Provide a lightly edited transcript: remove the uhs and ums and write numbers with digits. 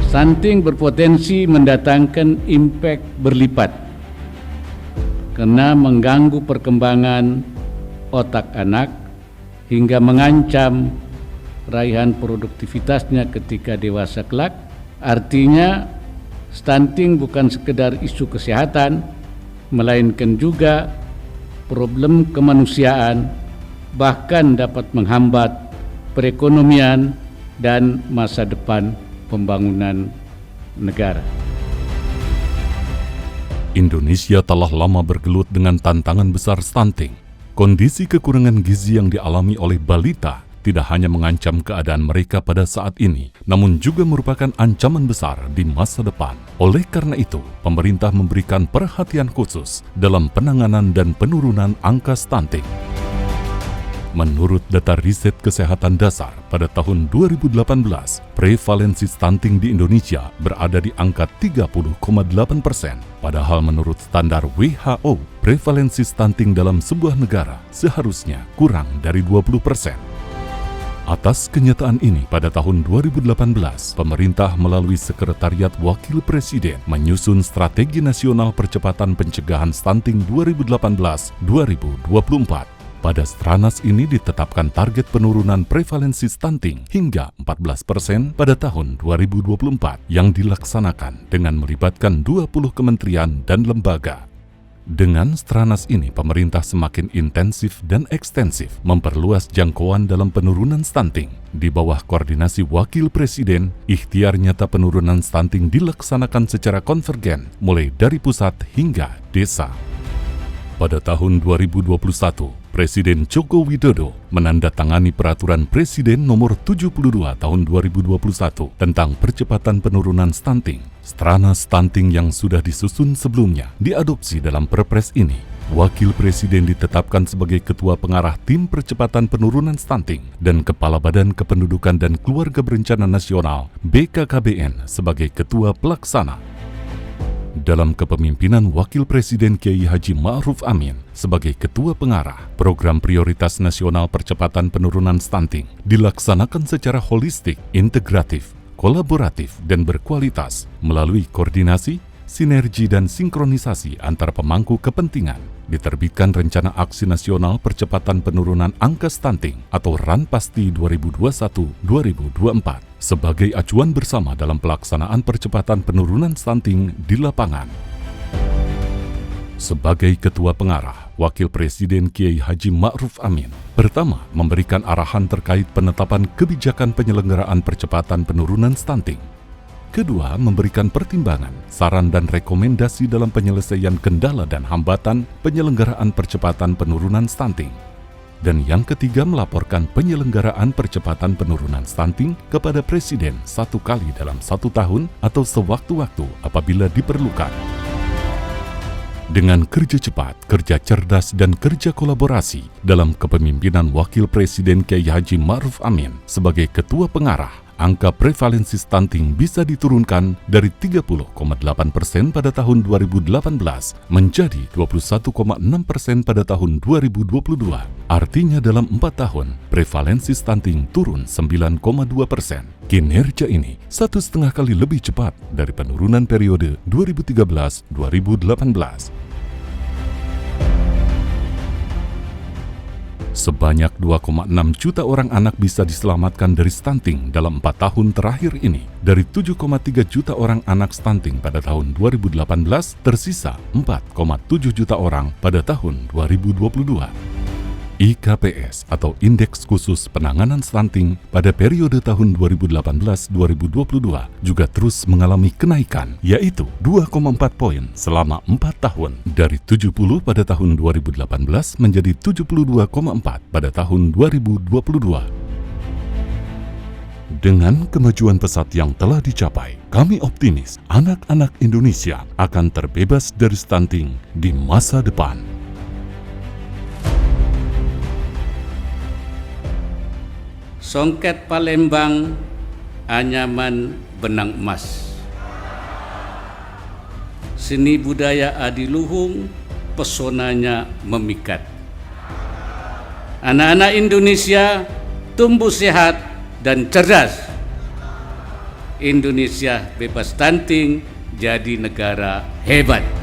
Stunting berpotensi mendatangkan impak berlipat karena mengganggu perkembangan otak anak hingga mengancam raihan produktivitasnya ketika dewasa kelak. Artinya, stunting bukan sekedar isu kesehatan, melainkan juga problem kemanusiaan, bahkan dapat menghambat perekonomian dan masa depan pembangunan negara. Indonesia telah lama bergelut dengan tantangan besar stunting. Kondisi kekurangan gizi yang dialami oleh balita tidak hanya mengancam keadaan mereka pada saat ini, namun juga merupakan ancaman besar di masa depan. Oleh karena itu, pemerintah memberikan perhatian khusus dalam penanganan dan penurunan angka stunting. Menurut data riset kesehatan dasar pada tahun 2018, prevalensi stunting di Indonesia berada di angka 30,8%. Padahal menurut standar WHO, prevalensi stunting dalam sebuah negara seharusnya kurang dari 20%. Atas kenyataan ini, pada tahun 2018, pemerintah melalui Sekretariat Wakil Presiden menyusun Strategi Nasional Percepatan Pencegahan Stunting 2018-2024. Pada Stranas ini ditetapkan target penurunan prevalensi stunting hingga 14% pada tahun 2024 yang dilaksanakan dengan melibatkan 20 kementerian dan lembaga. Dengan Stranas ini, pemerintah semakin intensif dan ekstensif memperluas jangkauan dalam penurunan stunting. Di bawah koordinasi Wakil Presiden, ikhtiar nyata penurunan stunting dilaksanakan secara konvergen mulai dari pusat hingga desa. Pada tahun 2021, Presiden Joko Widodo menandatangani Peraturan Presiden Nomor 72 Tahun 2021 tentang percepatan penurunan stunting. Stranas stunting yang sudah disusun sebelumnya diadopsi dalam Perpres ini. Wakil Presiden ditetapkan sebagai Ketua Pengarah Tim Percepatan Penurunan Stunting dan Kepala Badan Kependudukan dan Keluarga Berencana Nasional (BKKBN) sebagai Ketua Pelaksana. Dalam kepemimpinan Wakil Presiden Kiai Haji Ma'ruf Amin sebagai Ketua Pengarah, Program Prioritas Nasional Percepatan Penurunan Stunting dilaksanakan secara holistik, integratif, kolaboratif, dan berkualitas melalui koordinasi, sinergi, dan sinkronisasi antar pemangku kepentingan. Diterbitkan Rencana Aksi Nasional Percepatan Penurunan Angka Stunting atau Ranpasti 2021-2024 sebagai acuan bersama dalam pelaksanaan percepatan penurunan stunting di lapangan. Sebagai Ketua Pengarah, Wakil Presiden Kiai Haji Ma'ruf Amin pertama memberikan arahan terkait penetapan kebijakan penyelenggaraan percepatan penurunan stunting. Kedua, memberikan pertimbangan, saran, dan rekomendasi dalam penyelesaian kendala dan hambatan penyelenggaraan percepatan penurunan stunting. Dan yang ketiga, melaporkan penyelenggaraan percepatan penurunan stunting kepada Presiden 1 kali dalam 1 tahun atau sewaktu-waktu apabila diperlukan. Dengan kerja cepat, kerja cerdas, dan kerja kolaborasi dalam kepemimpinan Wakil Presiden Kiai Haji Ma'ruf Amin sebagai Ketua Pengarah, angka prevalensi stunting bisa diturunkan dari 30,8% pada tahun 2018 menjadi 21,6% pada tahun 2022. Artinya dalam 4 tahun, prevalensi stunting turun 9,2%. Kinerja ini 1,5 kali lebih cepat dari penurunan periode 2013-2018. Sebanyak 2,6 juta orang anak bisa diselamatkan dari stunting dalam 4 tahun terakhir ini. Dari 7,3 juta orang anak stunting pada tahun 2018, tersisa 4,7 juta orang pada tahun 2022. IKPS atau Indeks Khusus Penanganan Stunting pada periode tahun 2018-2022 juga terus mengalami kenaikan, yaitu 2,4 poin selama 4 tahun, dari 70 pada tahun 2018 menjadi 72,4 pada tahun 2022. Dengan kemajuan pesat yang telah dicapai, kami optimis anak-anak Indonesia akan terbebas dari stunting di masa depan. Songket Palembang, anyaman benang emas. Seni budaya adiluhung, pesonanya memikat. Anak-anak Indonesia tumbuh sehat dan cerdas. Indonesia bebas stunting jadi negara hebat.